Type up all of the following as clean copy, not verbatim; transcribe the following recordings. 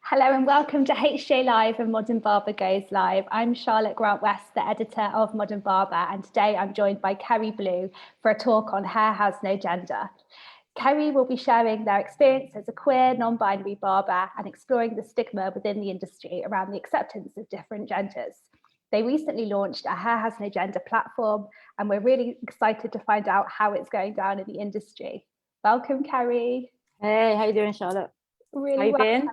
Hello and welcome to HJ Live and Modern Barber Goes Live. I'm Charlotte Grant West, the editor of Modern Barber, and today I'm joined by Keri Blue for a talk on Hair Has No Gender. Keri will be sharing their experience as a queer, non-binary barber and exploring the stigma within the industry around the acceptance of different genders. They recently launched a Hair Has No Gender platform, and we're really excited to find out how it's going down in the industry. Welcome, Keri. Hey, how you doing, Charlotte? Really well, thank you.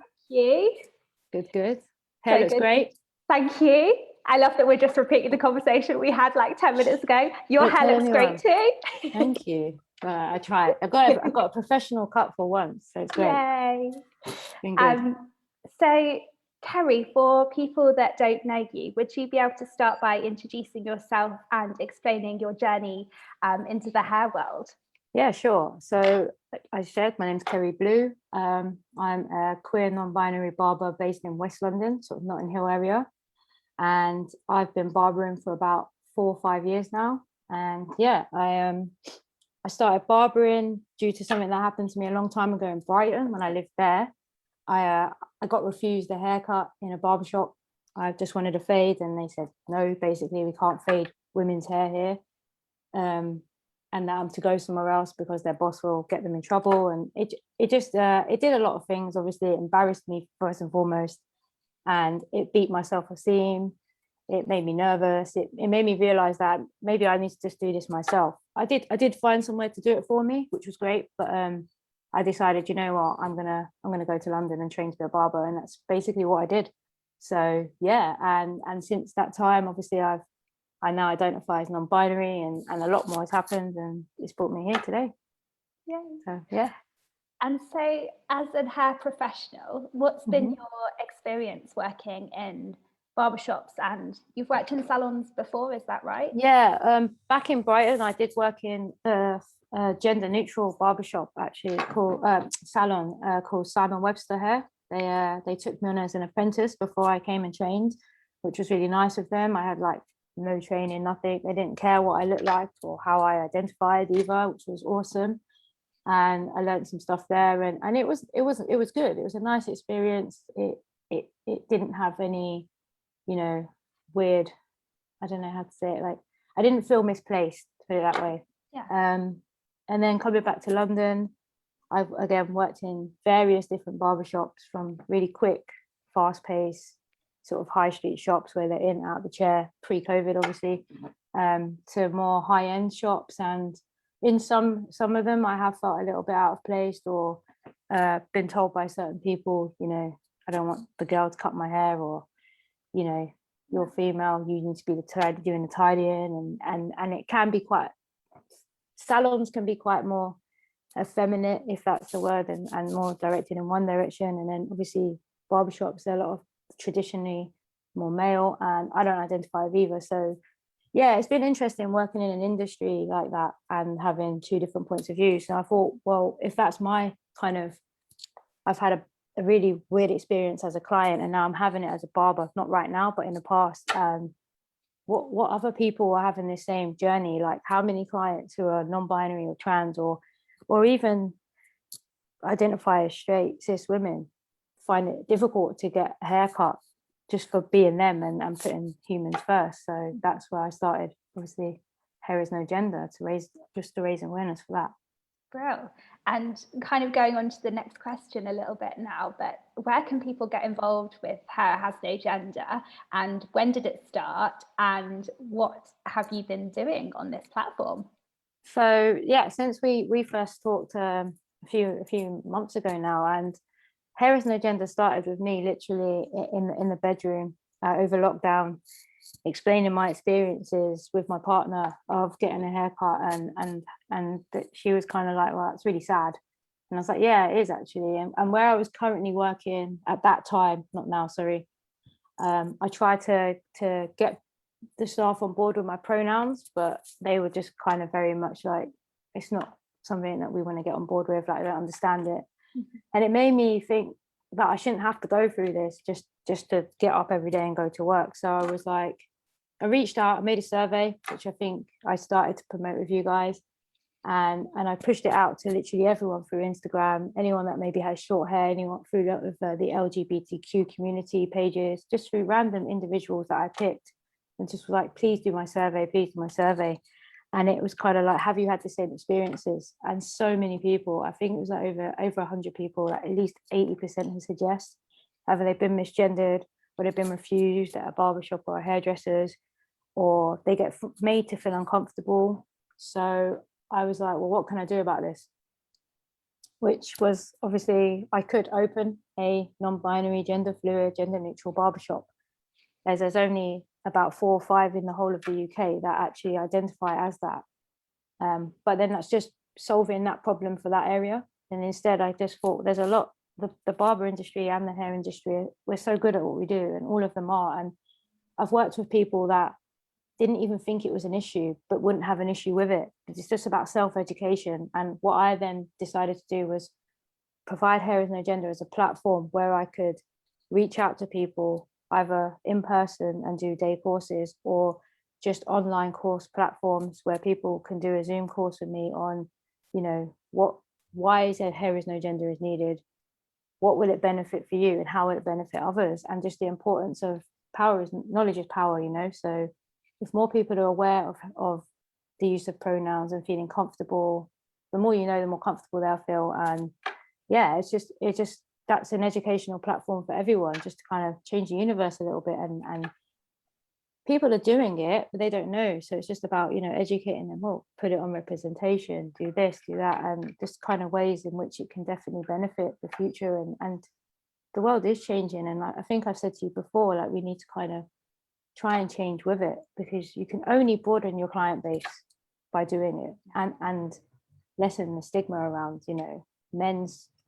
Good. Hair looks great. Thank you. I love that we're just repeating the conversation we had like 10 minutes ago. Your hair looks great too. Thank you. I tried. I got a professional cut for once, so it's great. Yay. Been good. So, Keri, for people that don't know you, would you be able to start by introducing yourself and explaining your journey into the hair world? Yeah, sure. So, like I said, my name's Keri Blue. I'm a queer non-binary barber based in West London, sort of Notting Hill area. And I've been barbering for about 4 or 5 years now. And yeah, I started barbering due to something that happened to me a long time ago in Brighton when I lived there. I got refused a haircut in a barbershop. I just wanted a fade, and they said, no, basically, we can't fade women's hair here. And now I'm to go somewhere else because their boss will get them in trouble. And it did a lot of things. Obviously, it embarrassed me first and foremost, and it beat my self-esteem. It made me nervous. It made me realize that maybe I need to just do this myself. I did find somewhere to do it for me, which was great. But I decided, you know what, I'm gonna go to London and train to be a barber, and that's basically what I did. So yeah, and since that time, obviously I now identify as non-binary, and a lot more has happened, and it's brought me here today. Yeah. So, yeah. And so, as a hair professional, what's been your experience working in barbershops? And you've worked in salons before, is that right? Yeah. Back in Brighton, I did work in a gender-neutral barbershop, actually, called salon called Simon Webster Hair. They took me on as an apprentice before I came and trained, which was really nice of them. I had like no training, nothing. They didn't care what I looked like or how I identified either, which was awesome. And I learned some stuff there, and it was good. It was a nice experience. It didn't have any, weird, I don't know how to say it, like I didn't feel misplaced, put it that way. Yeah. And then coming back to London, I've again worked in various different barbershops, from really quick, fast-paced sort of high street shops where they're in and out the chair, pre-COVID obviously, to more high-end shops. And in some of them I have felt a little bit out of place, or been told by certain people, I don't want the girl to cut my hair, or you're female, you need to be doing the tidying, and it can be quite, salons can be quite more effeminate, if that's the word, and more directed in one direction. And then obviously barbershops, there are a lot of traditionally more male, and I don't identify with either. So yeah, it's been interesting working in an industry like that and having two different points of view. So I thought, well, if that's my kind of, I've had a really weird experience as a client, and now I'm having it as a barber, not right now, but in the past. What other people are having the same journey? Like, how many clients who are non-binary or trans, or even identify as straight cis women find it difficult to get a haircut just for being them and putting humans first. So that's where I started. Obviously, Hair Has No Gender, to raise awareness for that. Bro. And kind of going on to the next question a little bit now, but where can people get involved with Hair Has No Gender, and when did it start, and what have you been doing on this platform? So yeah, since we first talked a few months ago now, and Hair Has No Gender started with me literally in the bedroom over lockdown, explaining my experiences with my partner of getting a haircut, and that she was kind of like, well, it's really sad. And I was like, yeah, it is actually. And where I was currently working at that time, not now, sorry, I tried to get the staff on board with my pronouns, but they were just kind of very much like, it's not something that we want to get on board with, like, I don't understand it. And it made me think that I shouldn't have to go through this just to get up every day and go to work. So I was like, I reached out, I made a survey, which I think I started to promote with you guys. And I pushed it out to literally everyone through Instagram, anyone that maybe has short hair, anyone through the LGBTQ community pages, just through random individuals that I picked, and just was like, please do my survey, please do my survey. And it was kind of like, have you had the same experiences? And so many people, I think it was like over 100 people, like at least 80% have said yes. Either they've been misgendered, or they've been refused at a barbershop or a hairdresser's, or they get made to feel uncomfortable. So I was like, well, what can I do about this? Which was, obviously, I could open a non-binary, gender fluid, gender neutral barbershop, as there's only about 4 or 5 in the whole of the UK that actually identify as that. But then that's just solving that problem for that area. And instead, I just thought there's a lot, the barber industry and the hair industry, we're so good at what we do, and all of them are. And I've worked with people that didn't even think it was an issue, but wouldn't have an issue with it. It's just about self-education. And what I then decided to do was provide Hair is No Gender as a platform where I could reach out to people either in person and do day courses, or just online course platforms where people can do a Zoom course with me on, why is there Hair is No Gender is needed? What will it benefit for you, and how will it benefit others? And just the importance of knowledge is power, So if more people are aware of the use of pronouns and feeling comfortable, the more you know, the more comfortable they'll feel. And yeah, it's just that's an educational platform for everyone, just to kind of change the universe a little bit. And people are doing it, but they don't know. So it's just about, educating them. Well, put it on representation, do this, do that, and just kind of ways in which it can definitely benefit the future. And the world is changing. And I think I've said to you before, like, we need to kind of try and change with it, because you can only broaden your client base by doing it, and lessen the stigma around,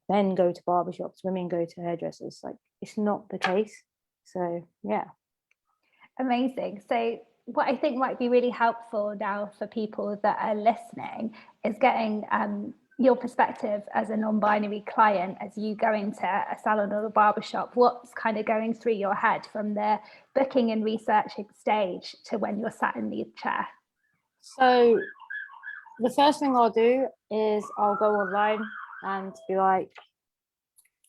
men go to barbershops, women go to hairdressers. Like, it's not the case. So yeah. Amazing. So what I think might be really helpful now for people that are listening is getting your perspective as a non-binary client, as you go into a salon or a barbershop. What's kind of going through your head from the booking and researching stage to when you're sat in the chair? So the first thing I'll do is I'll go online and be like,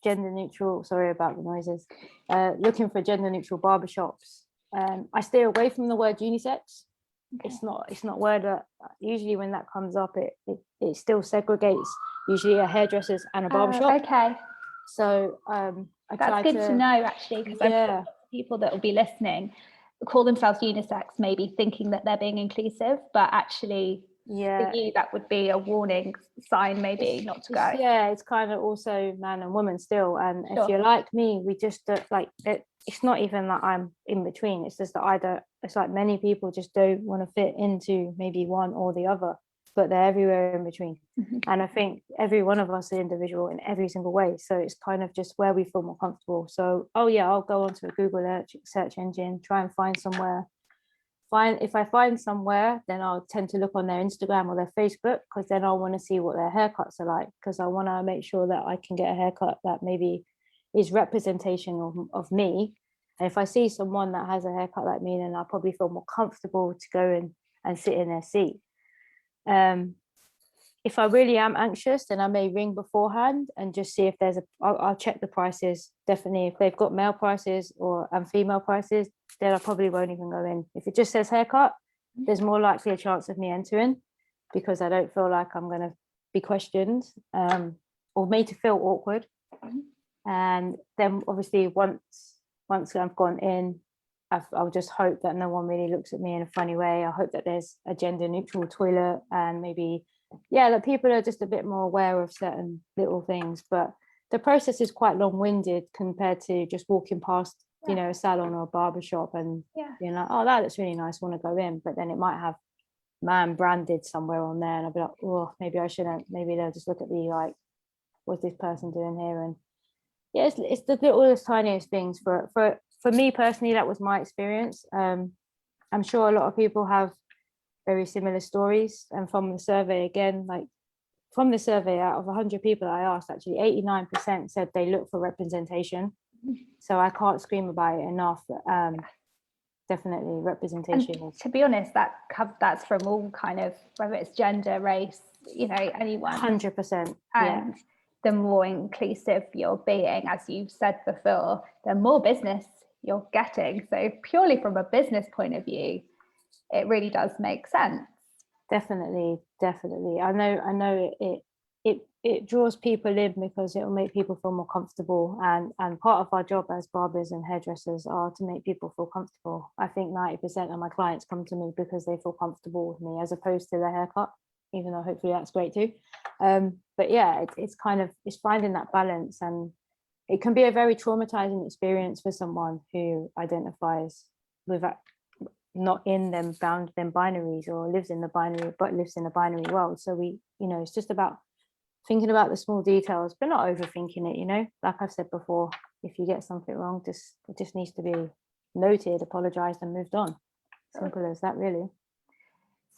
gender neutral, sorry about the noises, looking for gender neutral barbershops. I stay away from the word unisex. Okay. It's not a word that usually when that comes up, it still segregates usually a hairdresser's and a barbershop. Okay. So that's good to know, actually, because yeah, people that will be listening call themselves unisex, maybe thinking that they're being inclusive, but actually, yeah, for you, that would be a warning sign, maybe not to go. Yeah, it's kind of also man and woman still. And sure, if you're like me, we just don't like it. It's not even that I'm in between. It's just that it's like many people just don't want to fit into maybe one or the other, but they're everywhere in between. Mm-hmm. And I think every one of us is individual in every single way. So it's kind of just where we feel more comfortable. So, I'll go onto a Google search engine, try and find somewhere. If I find somewhere, then I'll tend to look on their Instagram or their Facebook, because then I want to see what their haircuts are like, because I want to make sure that I can get a haircut that maybe is representation of me. And if I see someone that has a haircut like me, then I'll probably feel more comfortable to go and sit in their seat. If I really am anxious, then I may ring beforehand and just see if I'll check the prices. Definitely, if they've got male prices and female prices, then I probably won't even go in. If it just says haircut, there's more likely a chance of me entering, because I don't feel like I'm going to be questioned or made to feel awkward. And then obviously once I've gone in, I'll just hope that no one really looks at me in a funny way. I hope that there's a gender neutral toilet, and maybe, yeah, that people are just a bit more aware of certain little things. But the process is quite long-winded compared to just walking past, a salon or a barbershop and being like, oh, that looks really nice, I want to go in. But then it might have man branded somewhere on there, and I'll be like, oh, maybe I shouldn't. Maybe they'll just look at me like, what's this person doing here? And yeah, it's the littlest, tiniest things. For me personally, that was my experience. I'm sure a lot of people have very similar stories. And from the survey, again, like from the survey, out of 100 people I asked, actually 89% said they look for representation. So I can't scream about it enough. Definitely representation. And to be honest, that's from all kind of, whether it's gender, race, you know, anyone. 100%. Yeah. And the more inclusive you're being, as you've said before, the more business you're getting. So purely from a business point of view, it really does make sense. Definitely. I know it draws people in because it will make people feel more comfortable, and part of our job as barbers and hairdressers are to make people feel comfortable. I think 90% of my clients come to me because they feel comfortable with me, as opposed to the haircut, even though hopefully that's great too. But yeah, it's finding that balance, and it can be a very traumatizing experience for someone who identifies with that, not in them binaries, or lives in the binary world. So we, you know, it's just about thinking about the small details, but not overthinking it, you know. Like I've said before, if you get something wrong, it just needs to be noted, apologized, and moved on. Simple as that, really.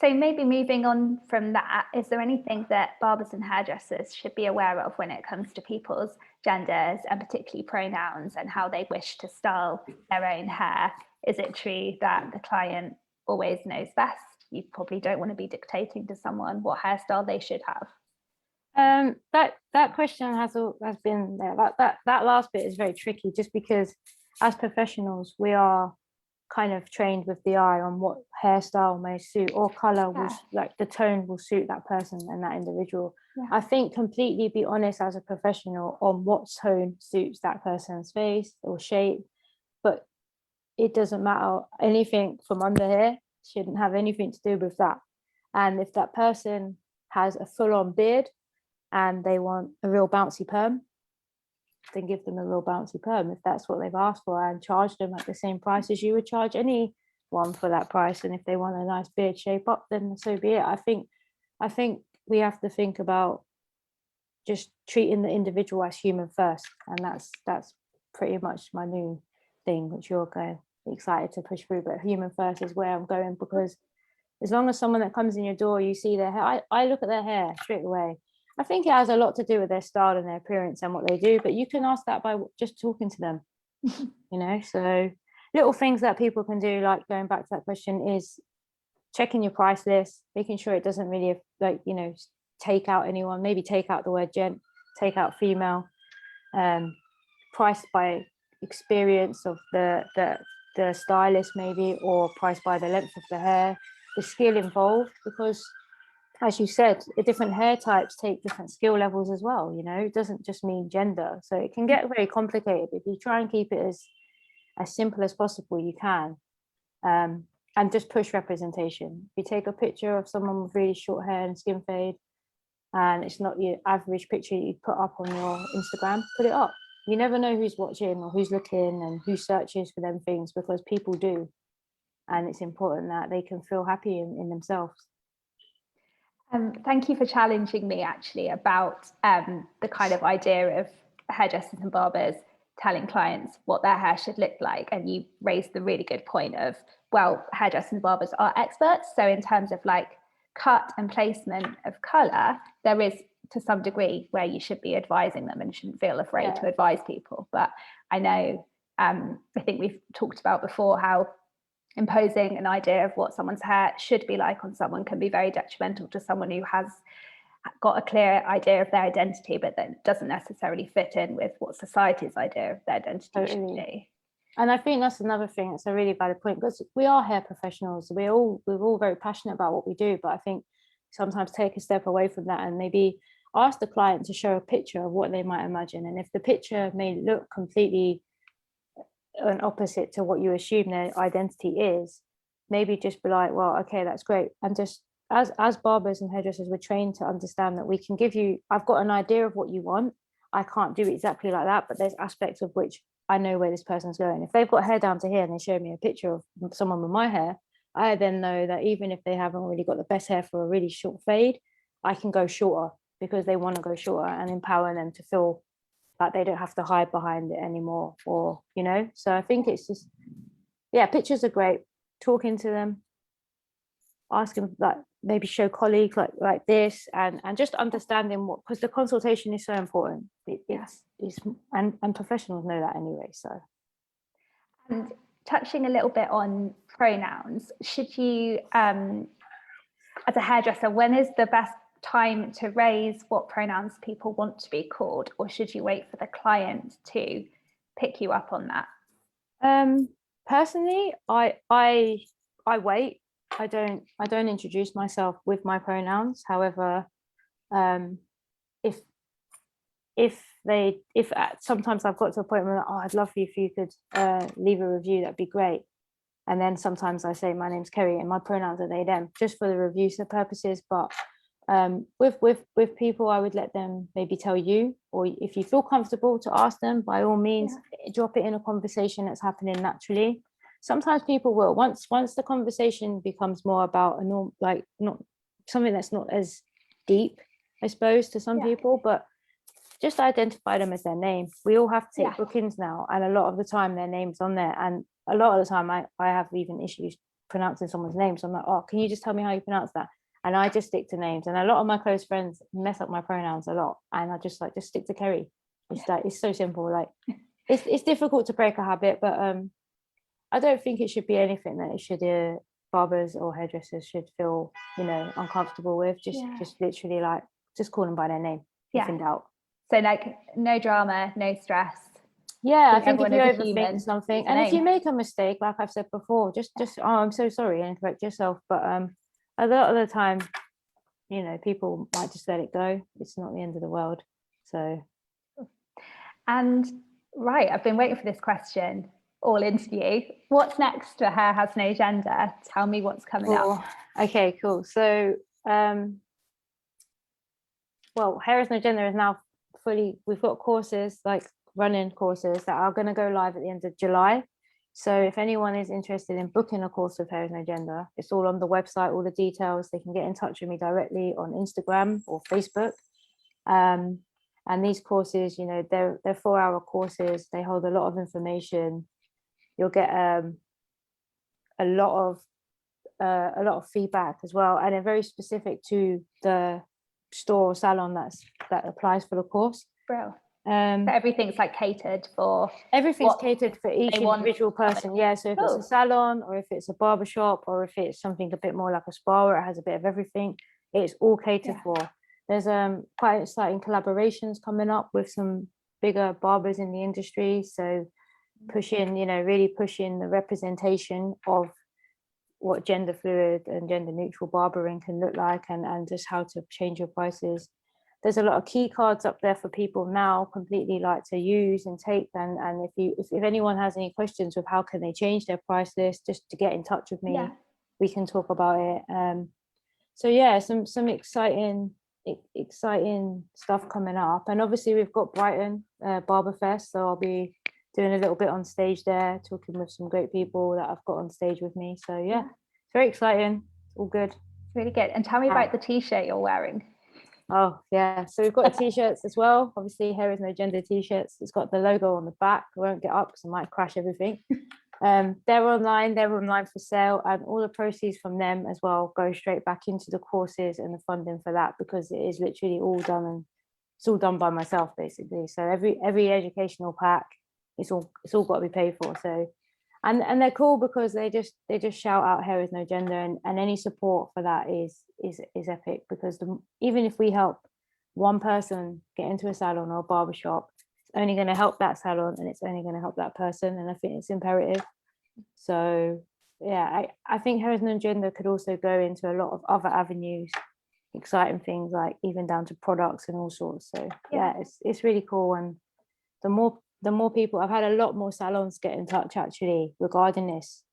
So maybe moving on from that, is there anything that barbers and hairdressers should be aware of when it comes to people's genders, and particularly pronouns, and how they wish to style their own hair? Is it true that the client always knows best? You probably don't want to be dictating to someone what hairstyle they should have. That question has been there. That last bit is very tricky, just because as professionals we are kind of trained with the eye on what hairstyle may suit, or color will, like the tone will suit that person and that individual. I think completely be honest as a professional on what tone suits that person's face or shape, but it doesn't matter. Anything from under here shouldn't have anything to do with that. And if that person has a full-on beard and they want a real bouncy perm, then give them a real bouncy perm if that's what they've asked for, and charge them at the same price as you would charge anyone for that price. And if they want a nice beard shape up, then so be it. I think we have to think about just treating the individual as human first, and that's pretty much my new thing, which you're going excited to push through. But human first is where I'm going, because as long as someone that comes in your door, you see their hair, I look at their hair straight away. I think it has a lot to do with their style and their appearance and what they do, but you can ask that by just talking to them, you know. So little things that people can do, like going back to that question, is checking your price list, making sure it doesn't really, like, you know, take out anyone. Maybe take out the word gent, take out female. Priced by experience of the stylist maybe, or priced by the length of the hair, the skill involved, because as you said, different hair types take different skill levels as well, you know. It doesn't just mean gender, so it can get very complicated. If you try and keep it as simple as possible, you can. And just push representation. If you take a picture of someone with really short hair and skin fade, and it's not your average picture you put up on your Instagram, put it up. You never know who's watching or who's looking and who searches for them things, because people do, and it's important that they can feel happy in themselves. Thank you for challenging me actually about the kind of idea of hairdressers and barbers telling clients what their hair should look like. And you raised the really good point of, well, hairdressers and barbers are experts. So in terms of like cut and placement of colour, there is to some degree where you should be advising them and shouldn't feel afraid to advise people. But I know, I think we've talked about before how imposing an idea of what someone's hair should be like on someone can be very detrimental to someone who has got a clear idea of their identity, but that doesn't necessarily fit in with what society's idea of their identity should be. And I think that's another thing. It's a really valid point, because we are hair professionals. We're all very passionate about what we do, but I think sometimes take a step away from that and maybe ask the client to show a picture of what they might imagine. And if the picture may look completely an opposite to what you assume their identity is, maybe just be like, well, okay, that's great. And just as barbers and hairdressers, we're trained to understand that we can give you, I've got an idea of what you want. I can't do it exactly like that, but there's aspects of which I know where this person's going. If they've got hair down to here and they show me a picture of someone with my hair, I then know that even if they haven't really got the best hair for a really short fade, I can go shorter because they want to go shorter, and empower them to feel like they don't have to hide behind it anymore, or, you know. So I think it's just, pictures are great. Talking to them, asking, like maybe show colleagues like this, and just understanding what, because the consultation is so important. It's and professionals know that anyway. So, and touching a little bit on pronouns, should you as a hairdresser, when is the best time to raise what pronouns people want to be called, or should you wait for the client to pick you up on that? Personally, I wait. I don't introduce myself with my pronouns. However, if sometimes I've got to a point where, oh, I'd love for you if you could leave a review, that'd be great. And then sometimes I say my name's Keri and my pronouns are they them, just for the review purposes. But with people, I would let them maybe tell you, or if you feel comfortable to ask them, by all means, drop it in a conversation that's happening naturally. Sometimes people will, once the conversation becomes more about a norm, like not something that's not as deep, I suppose, to some people, but just identify them as their name. We all have to take bookings now, and a lot of the time their name's on there, and a lot of the time I have even issues pronouncing someone's name. So I'm like, oh, can you just tell me how you pronounce that? And I just stick to names. And a lot of my close friends mess up my pronouns a lot, and I just stick to Keri. It's like, it's so simple. Like it's difficult to break a habit, but I don't think it should be anything that it should barbers or hairdressers should feel, uncomfortable with. Just literally like just call them by their name if in doubt. So like no drama, no stress. I think if you overthink something, and if you make a mistake, like I've said before, just oh, I'm so sorry, and correct yourself. But a lot of the time, people might just let it go. It's not the end of the world. So, and right, I've been waiting for this question all interview. What's next for Hair Has No Gender? Tell me what's coming up. Okay, cool. So Hair Has No Gender is now fully, we've got courses, like running courses that are going to go live at the end of July. So if anyone is interested in booking a course with Hair Has No Gender, it's all on the website, all the details. They can get in touch with me directly on Instagram or Facebook. And these courses, they're 4-hour courses. They hold a lot of information. You'll get a lot of feedback as well, and they're very specific to the store or salon that applies for the course. Bro. So everything's like catered for. Everything's catered for each individual person. Yeah. So if it's a salon, or if it's a barbershop, or if it's something a bit more like a spa where it has a bit of everything, it's all catered for. There's quite exciting collaborations coming up with some bigger barbers in the industry. So really pushing the representation of what gender fluid and gender neutral barbering can look like, and just how to change your prices. There's a lot of key cards up there for people now completely like to use and take, and if anyone has any questions with how can they change their price list, just to get in touch with me. We can talk about it. Some exciting stuff coming up, and obviously we've got Brighton Barber Fest, so I'll be doing a little bit on stage there, talking with some great people that I've got on stage with me. So it's very exciting. All good. Really good. And tell me about the t-shirt you're wearing. Oh yeah, so we've got the t-shirts as well. Obviously, Hair Has No Gender t-shirts. It's got the logo on the back. I won't get up because I might crash everything. They're online for sale, and all the proceeds from them as well go straight back into the courses and the funding for that, because it is literally all done, and it's all done by myself basically. So every educational pack, it's all got to be paid for. So and they're cool because they just shout out Hair Has No Gender, and any support for that is epic, because even if we help one person get into a salon or a barbershop, it's only going to help that salon, and it's only going to help that person, and I think it's imperative. So I think Hair Has No Gender could also go into a lot of other avenues, exciting things like even down to products and all sorts. So it's really cool. And the more people, I've had a lot more salons get in touch actually regarding this,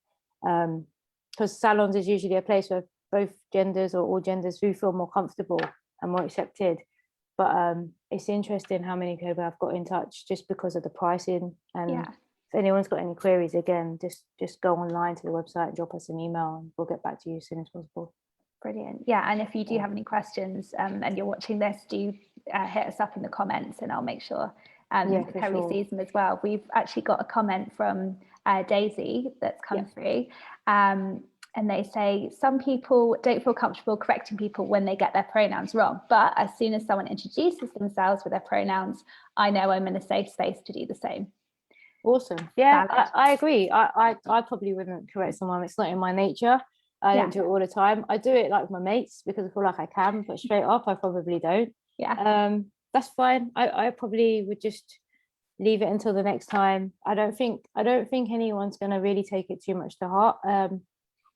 because salons is usually a place where both genders or all genders do feel more comfortable and more accepted. But it's interesting how many people I've got in touch just because of the pricing. And if anyone's got any queries, again, just go online to the website, drop us an email, and we'll get back to you as soon as possible. Brilliant. Yeah, and if you do have any questions and you're watching this, do hit us up in the comments, and I'll make sure Keri sees them as well. We've actually got a comment from Daisy that's come through, and they say some people don't feel comfortable correcting people when they get their pronouns wrong, but as soon as someone introduces themselves with their pronouns, I know I'm in a safe space to do the same. Awesome. Yeah, I agree. I probably wouldn't correct someone. It's not in my nature. I don't do it all the time. I do it like with my mates because I feel like I can, but straight up, I probably don't. Yeah. That's fine. I probably would just leave it until the next time. I don't think anyone's going to really take it too much to heart.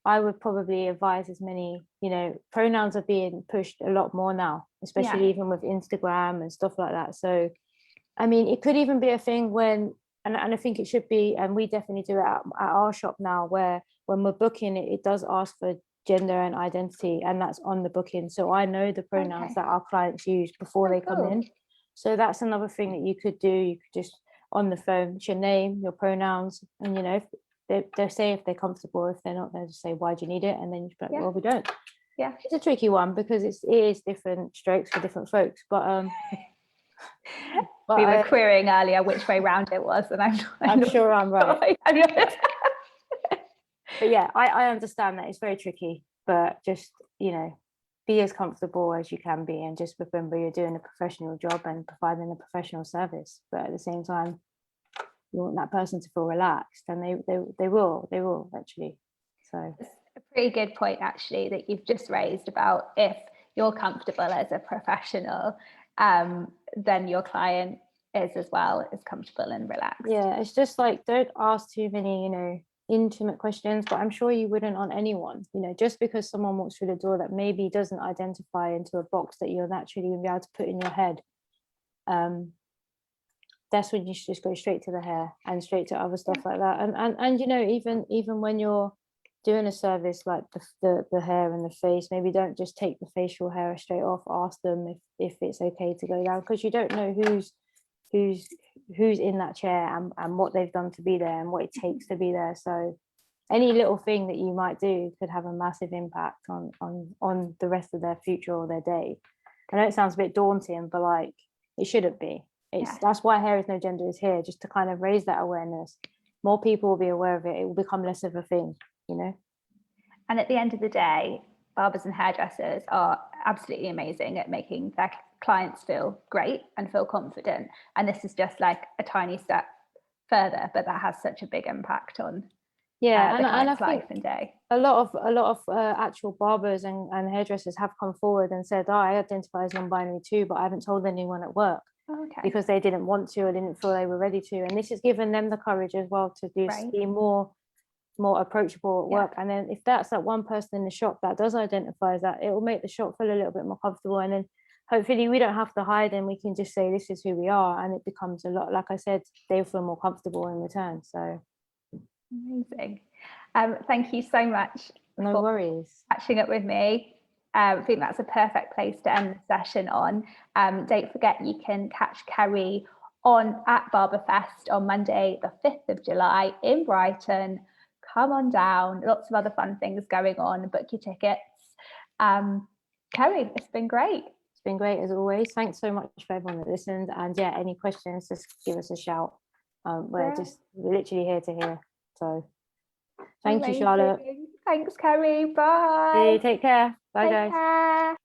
I would probably advise as many, pronouns are being pushed a lot more now, especially even with Instagram and stuff like that. So, I mean, it could even be a thing when, and I think it should be, and we definitely do it at our shop now, where when we're booking it, it does ask for gender and identity, and that's on the booking. So I know the pronouns that our clients use before they come in. So that's another thing that you could do. You could just on the phone, it's your name, your pronouns, and they'll say if they're comfortable. If they're not, they'll just say, why do you need it? And then you be like, well, we don't. Yeah, it's a tricky one because it is different strokes for different folks. But we were querying earlier which way round it was, and I'm sure I'm right. But yeah, I understand that it's very tricky, but just be as comfortable as you can be, and just remember you're doing a professional job and providing a professional service. But at the same time, you want that person to feel relaxed, and they will actually. So it's a pretty good point actually that you've just raised about if you're comfortable as a professional, then your client is as well, is comfortable and relaxed. Yeah, it's just like, don't ask too many intimate questions, but I'm sure you wouldn't on anyone, just because someone walks through the door that maybe doesn't identify into a box that you're naturally going to be able to put in your head. That's when you should just go straight to the hair and straight to other stuff like that. And even when you're doing a service like the hair and the face, maybe don't just take the facial hair straight off. Ask them if it's okay to go down, because you don't know who's in that chair and what they've done to be there and what it takes to be there. So any little thing that you might do could have a massive impact on the rest of their future or their day. I know it sounds a bit daunting, but like, it shouldn't be. That's why Hair Is No Gender is here, just to kind of raise that awareness. More people will be aware of it. It will become less of a thing, And at the end of the day, barbers and hairdressers are absolutely amazing at making their clients feel great and feel confident. And this is just like a tiny step further, but that has such a big impact on the client's life and day. A lot of actual barbers and hairdressers have come forward and said, I identify as non-binary too, but I haven't told anyone at work. Because they didn't want to or didn't feel they were ready to. And this has given them the courage as well to be more approachable at work. And then if that's that one person in the shop that does identify as that, it will make the shop feel a little bit more comfortable. And then hopefully we don't have to hide, and we can just say this is who we are, and it becomes a lot, like I said, they'll feel more comfortable in return. So amazing. Thank you so much. No worries. Catching up with me. I think that's a perfect place to end the session on. Don't forget, you can catch Keri at Barberfest on Monday, the 5th of July in Brighton. Come on down. Lots of other fun things going on. Book your tickets. Keri, it's been great. It's been great as always. Thanks so much for everyone that listened. And yeah, any questions, just give us a shout. We're literally here to hear. So thank you, Charlotte. Thanks, Keri. Bye. Hey, take care. Bye, guys. Care.